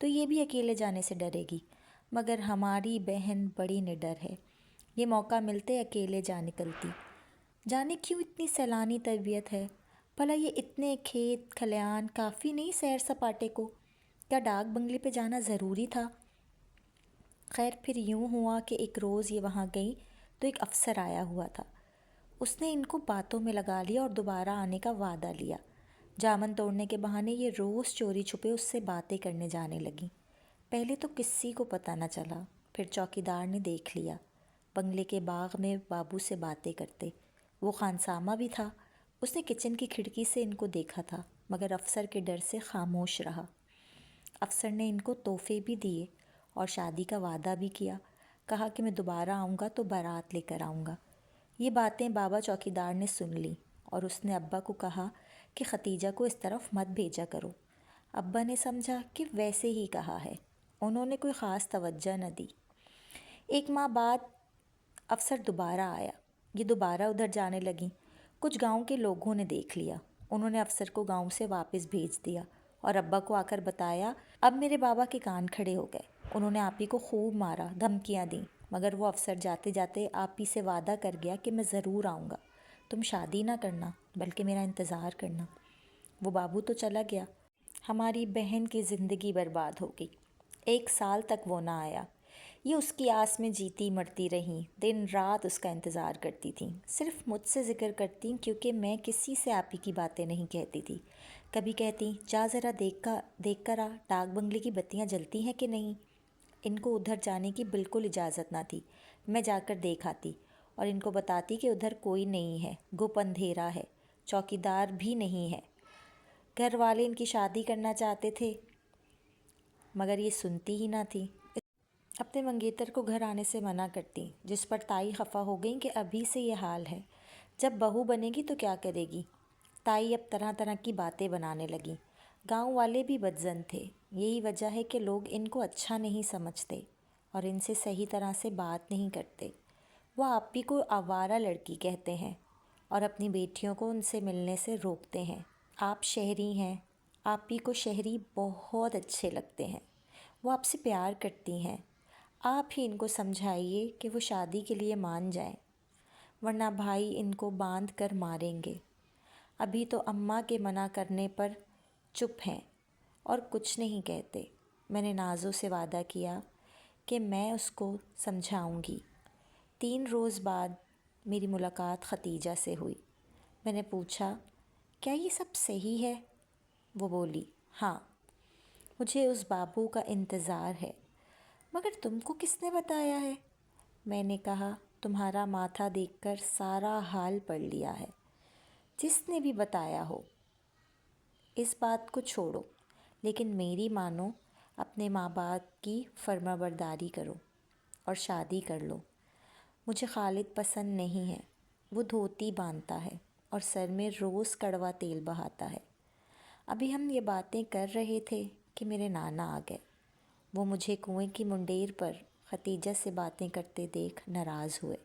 تو یہ بھی اکیلے جانے سے ڈرے گی، مگر ہماری بہن بڑی نڈر ہے، یہ موقع ملتے اکیلے جا نکلتی۔ جانے کیوں اتنی سیلانی تربیت ہے؟ بھلا یہ اتنے کھیت کھلیان کافی نہیں سیر سپاٹے کو؟ کیا ڈاک بنگلے پہ جانا ضروری تھا؟ خیر پھر یوں ہوا کہ ایک روز یہ وہاں گئی تو ایک افسر آیا ہوا تھا۔ اس نے ان کو باتوں میں لگا لیا اور دوبارہ آنے کا وعدہ لیا۔ جامن توڑنے کے بہانے یہ روز چوری چھپے اس سے باتیں کرنے جانے لگیں۔ پہلے تو کسی کو پتہ نہ چلا، پھر چوکیدار نے دیکھ لیا، بنگلے کے باغ میں بابو سے باتیں کرتے۔ وہ خانسامہ بھی تھا، اس نے کچن کی کھڑکی سے ان کو دیکھا تھا، مگر افسر کے ڈر سے خاموش رہا۔ افسر نے ان کو تحفے بھی دیے اور شادی کا وعدہ بھی کیا، کہا کہ میں دوبارہ آؤں گا تو بارات لے کر آؤں گا۔ یہ باتیں بابا چوکیدار نے سن لیں اور اس نے ابا کو کہا کہ ختیجہ کو اس طرف مت بھیجا کرو۔ ابا نے سمجھا کہ ویسے ہی کہا ہے، انہوں نے کوئی خاص توجہ نہ دی۔ ایک ماہ بعد افسر دوبارہ آیا، یہ دوبارہ ادھر جانے لگیں۔ کچھ گاؤں کے لوگوں نے دیکھ لیا، انہوں نے افسر کو گاؤں سے واپس بھیج دیا اور ابا کو آ کر بتایا۔ اب میرے بابا کے کان کھڑے ہو گئے، انہوں نے آپی کو خوب مارا، دھمکیاں دیں، مگر وہ افسر جاتے جاتے آپی سے وعدہ کر گیا کہ میں ضرور آؤں گا، تم شادی نہ کرنا بلکہ میرا انتظار کرنا۔ وہ بابو تو چلا گیا، ہماری بہن کی زندگی برباد ہو گئی۔ 1 سال تک وہ نہ آیا۔ یہ اس کی آس میں جیتی مرتی رہیں، دن رات اس کا انتظار کرتی تھیں۔ صرف مجھ سے ذکر کرتی کیونکہ میں کسی سے آپی کی باتیں نہیں کہتی تھی۔ کبھی کہتی جا ذرا دیکھ کر آ، ڈاک بنگلے کی بتیاں جلتی ہیں کہ نہیں۔ ان کو ادھر جانے کی بالکل اجازت نہ تھی۔ میں جا کر دیکھ آتی اور ان کو بتاتی کہ ادھر کوئی نہیں ہے، گپ اندھیرا ہے، چوکیدار بھی نہیں ہے۔ گھر والے ان کی شادی کرنا چاہتے تھے مگر یہ سنتی ہی نہ تھی۔ اپنے منگیتر کو گھر آنے سے منع کرتی، جس پر تائی خفا ہو گئیں کہ ابھی سے یہ حال ہے، جب بہو بنے گی تو کیا کرے گی۔ تائی اب طرح طرح کی باتیں بنانے لگیں۔ گاؤں والے بھی بدظن تھے، یہی وجہ ہے کہ لوگ ان کو اچھا نہیں سمجھتے اور ان سے صحیح طرح سے بات نہیں کرتے۔ وہ آپی کو آوارہ لڑکی کہتے ہیں اور اپنی بیٹیوں کو ان سے ملنے سے روکتے ہیں۔ آپ شہری ہیں، آپی کو شہری بہت اچھے لگتے ہیں، وہ آپ سے پیار کرتی ہیں، آپ ہی ان کو سمجھائیے کہ وہ شادی کے لیے مان جائیں، ورنہ بھائی ان کو باندھ کر ماریں گے۔ ابھی تو اماں کے منع کرنے پر چپ ہیں اور کچھ نہیں کہتے۔ میں نے نازو سے وعدہ کیا کہ میں اس کو سمجھاؤں گی۔ 3 روز بعد میری ملاقات ختیجہ سے ہوئی۔ میں نے پوچھا کیا یہ سب صحیح ہے؟ وہ بولی ہاں، مجھے اس بابو کا انتظار ہے، مگر تم کو کس نے بتایا ہے؟ میں نے کہا تمہارا ماتھا دیکھ کر سارا حال پڑھ لیا ہے، جس نے بھی بتایا ہو۔ اس بات کو چھوڑو، لیکن میری مانو، اپنے ماں باپ کی فرما برداری کرو اور شادی کر لو۔ مجھے خالد پسند نہیں ہے، وہ دھوتی باندھتا ہے اور سر میں روز کڑوا تیل بہاتا ہے۔ ابھی ہم یہ باتیں کر رہے تھے کہ میرے نانا آ گئے۔ وہ مجھے کنویں کی منڈیر پر ختیجہ سے باتیں کرتے دیکھ ناراض ہوئے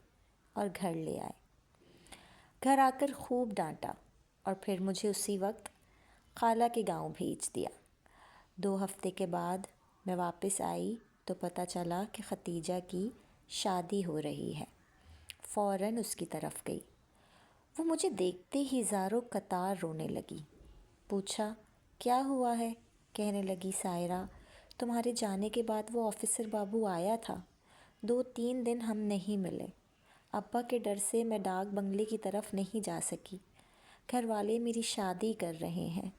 اور گھر لے آئے۔ گھر آ کر خوب ڈانٹا اور پھر مجھے اسی وقت خالہ کے گاؤں بھیج دیا۔ 2 ہفتے کے بعد میں واپس آئی تو پتہ چلا کہ ختیجہ کی شادی ہو رہی ہے۔ فوراً اس کی طرف گئی۔ وہ مجھے دیکھتے ہی زاروں قطار رونے لگی۔ پوچھا کیا ہوا ہے؟ کہنے لگی سائرہ، تمہارے جانے کے بعد وہ آفیسر بابو آیا تھا، 2-3 دن ہم نہیں ملے۔ ابا کے ڈر سے میں ڈاک بنگلے کی طرف نہیں جا سکی۔ گھر والے میری شادی کر رہے ہیں،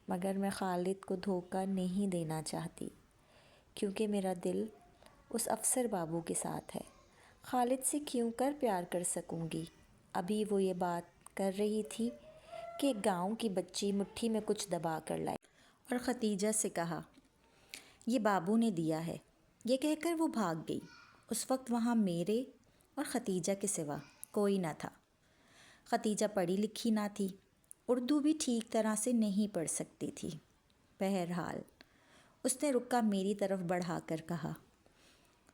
مگر میں خالد کو دھوکہ نہیں دینا چاہتی، کیونکہ میرا دل اس افسر بابو کے ساتھ ہے۔ خالد سے کیوں کر پیار کر سکوں گی؟ ابھی وہ یہ بات کر رہی تھی کہ گاؤں کی بچی مٹھی میں کچھ دبا کر لائی اور ختیجہ سے کہا یہ بابو نے دیا ہے۔ یہ کہہ کر وہ بھاگ گئی۔ اس وقت وہاں میرے اور ختیجہ کے سوا کوئی نہ تھا۔ ختیجہ پڑھی لکھی نہ تھی، اردو بھی ٹھیک طرح سے نہیں پڑھ سکتی تھی۔ بہرحال اس نے رکا میری طرف بڑھا کر کہا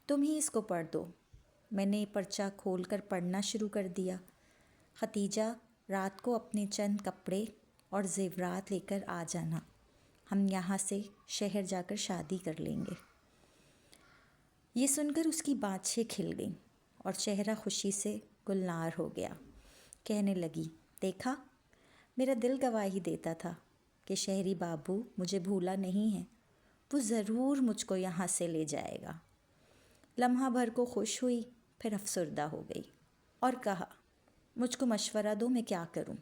تم ہی اس کو پڑھ دو۔ میں نے پرچہ کھول کر پڑھنا شروع کر دیا۔ ختیجہ رات کو اپنے چند کپڑے اور زیورات لے کر آ جانا، ہم یہاں سے شہر جا کر شادی کر لیں گے۔ یہ سن کر اس کی بانچھیں کھل گئیں اور چہرہ خوشی سے گلنار ہو گیا۔ کہنے لگی، دیکھا، میرا دل گواہی دیتا تھا کہ شہری بابو مجھے بھولا نہیں ہے، وہ ضرور مجھ کو یہاں سے لے جائے گا۔ لمحہ بھر کو خوش ہوئی، پھر افسردہ ہو گئی اور کہا، مجھ کو مشورہ دو، میں کیا کروں؟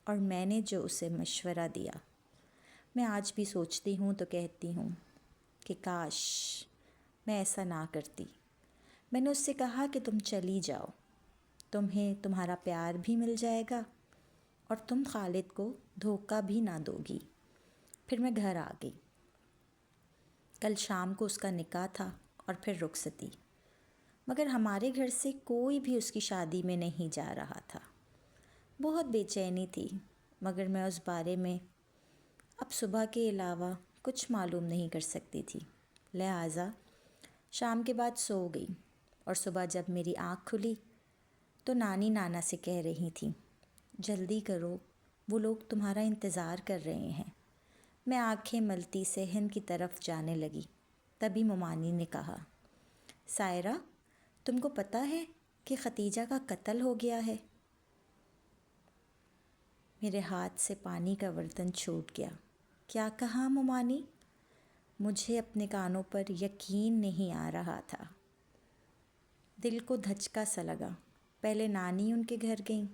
اور میں نے جو اسے مشورہ دیا، میں آج بھی سوچتی ہوں تو کہتی ہوں کہ کاش میں ایسا نہ کرتی۔ میں نے اس سے کہا کہ تم چلی جاؤ، تمہیں تمہارا پیار بھی مل جائے گا اور تم خالد کو دھوکہ بھی نہ دو گی۔ پھر میں گھر آ گئی۔ کل شام کو اس کا نکاح تھا اور پھر رخصتی، مگر ہمارے گھر سے کوئی بھی اس کی شادی میں نہیں جا رہا تھا۔ بہت بے چینی تھی، مگر میں اس بارے میں اب صبح کے علاوہ کچھ معلوم نہیں کر سکتی تھی، لہٰذا شام کے بعد سو گئی اور صبح جب میری آنکھ کھلی تو نانی نانا سے کہہ رہی تھیں، جلدی کرو، وہ لوگ تمہارا انتظار کر رہے ہیں۔ میں آنکھیں ملتی صحن کی طرف جانے لگی، تبھی ممانی نے کہا، سائرہ، تم کو پتہ ہے کہ ختیجہ کا قتل ہو گیا ہے؟ میرے ہاتھ سے پانی کا برتن چھوٹ گیا۔ کیا کہا ممانی؟ مجھے اپنے کانوں پر یقین نہیں آ رہا تھا۔ دل کو دھچکا سا لگا۔ پہلے نانی ان کے گھر گئیں،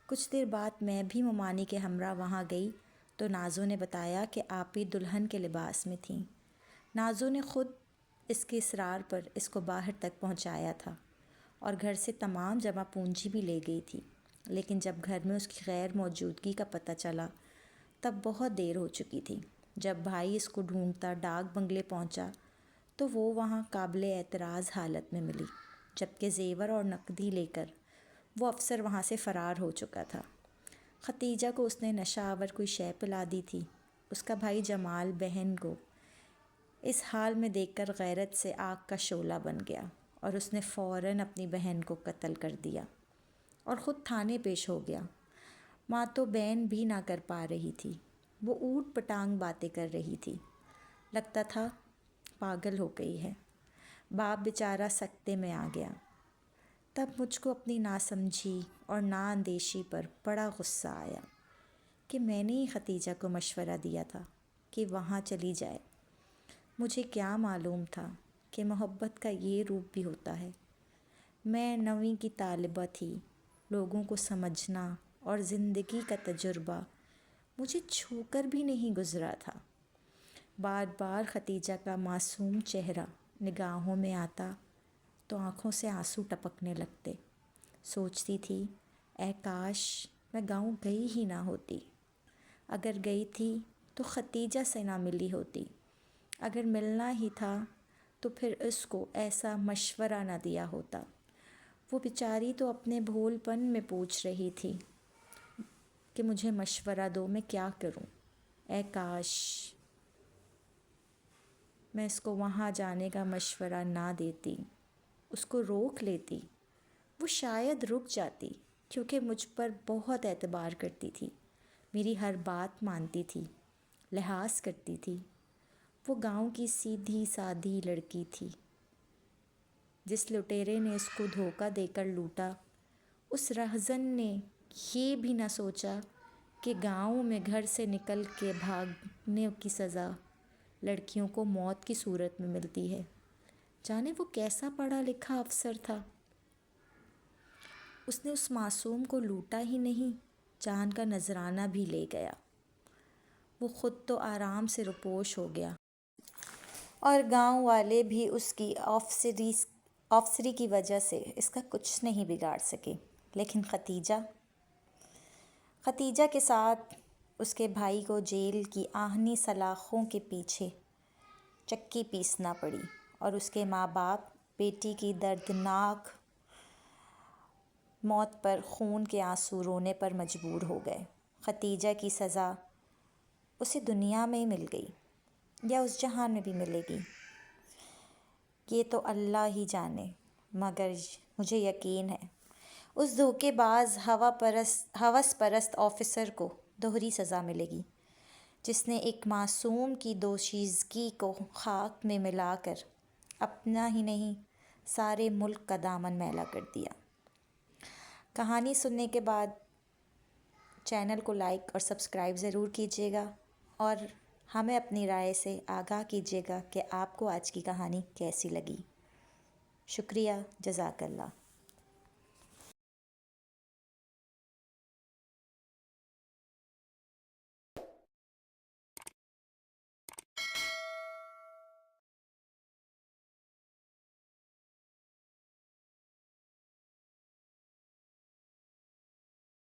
کچھ دیر بعد میں بھی ممانی کے ہمراہ وہاں گئی تو نازو نے بتایا کہ آپی دلہن کے لباس میں تھیں۔ نازو نے خود اس کے اصرار پر اس کو باہر تک پہنچایا تھا اور گھر سے تمام جمع پونجی بھی لے گئی تھی، لیکن جب گھر میں اس کی غیر موجودگی کا پتہ چلا تب بہت دیر ہو چکی تھی۔ جب بھائی اس کو ڈھونڈتا ڈاک بنگلے پہنچا تو وہ وہاں قابل اعتراض حالت میں ملی، جبکہ زیور اور نقدی لے کر وہ افسر وہاں سے فرار ہو چکا تھا۔ ختیجہ کو اس نے نشہ آور کوئی شے پلا دی تھی۔ اس کا بھائی جمال بہن کو اس حال میں دیکھ کر غیرت سے آگ کا شعلہ بن گیا اور اس نے فوراً اپنی بہن کو قتل کر دیا اور خود تھانے پیش ہو گیا۔ ماں تو بین بھی نہ کر پا رہی تھی، وہ اوٹ پٹانگ باتیں کر رہی تھی، لگتا تھا پاگل ہو گئی ہے۔ باپ بیچارہ سکتے میں آ گیا۔ تب مجھ کو اپنی ناسمجھی اور نااندیشی پر بڑا غصہ آیا کہ میں نے ہی ختیجہ کو مشورہ دیا تھا کہ وہاں چلی جائے۔ مجھے کیا معلوم تھا کہ محبت کا یہ روپ بھی ہوتا ہے۔ میں 9ویں کی طالبہ تھی، لوگوں کو سمجھنا اور زندگی کا تجربہ مجھے چھو کر بھی نہیں گزرا تھا۔ بار بار ختیجہ کا معصوم چہرہ نگاہوں میں آتا تو آنکھوں سے آنسو ٹپکنے لگتے۔ سوچتی تھی، اے کاش میں گاؤں گئی ہی نہ ہوتی۔ اگر گئی تھی تو ختیجہ سے نہ ملی ہوتی۔ اگر ملنا ہی تھا تو پھر اس کو ایسا مشورہ نہ دیا ہوتا۔ وہ بیچاری تو اپنے بھول پن میں پوچھ رہی تھی کہ مجھے مشورہ دو، میں کیا کروں؟ اے کاش میں اس کو وہاں جانے کا مشورہ نہ دیتی، اس کو روک لیتی۔ وہ شاید رک جاتی، کیونکہ مجھ پر بہت اعتبار کرتی تھی، میری ہر بات مانتی تھی، لحاظ کرتی تھی۔ وہ گاؤں کی سیدھی سادھی لڑکی تھی۔ جس لٹیرے نے اس کو دھوکہ دے کر لوٹا، اس رہزن نے یہ بھی نہ سوچا کہ گاؤں میں گھر سے نکل کے بھاگنے کی سزا لڑکیوں کو موت کی صورت میں ملتی ہے۔ جانے وہ کیسا پڑھا لکھا افسر تھا۔ اس نے اس معصوم کو لوٹا ہی نہیں، جان کا نذرانہ بھی لے گیا۔ وہ خود تو آرام سے روپوش ہو گیا اور گاؤں والے بھی اس کی آفسری کی وجہ سے اس کا کچھ نہیں بگاڑ سکے۔ لیکن ختیجہ کے ساتھ اس کے بھائی کو جیل کی آہنی سلاخوں کے پیچھے چکی پیسنا پڑی اور اس کے ماں باپ بیٹی کی دردناک موت پر خون کے آنسو رونے پر مجبور ہو گئے۔ ختیجہ کی سزا اسے دنیا میں مل گئی یا اس جہان میں بھی ملے گی، یہ تو اللہ ہی جانے، مگر مجھے یقین ہے اس دھوکے باز ہوس پرست آفیسر کو دوہری سزا ملے گی۔ جس نے ایک معصوم کی دوشیزگی کو خاک میں ملا کر اپنا ہی نہیں سارے ملک کا دامن میلا کر دیا۔ کہانی سننے کے بعد چینل کو لائک اور سبسکرائب ضرور کیجیے گا اور ہمیں اپنی رائے سے آگاہ کیجیے گا کہ آپ کو آج کی کہانی کیسی لگی۔ شکریہ، جزاک اللہ۔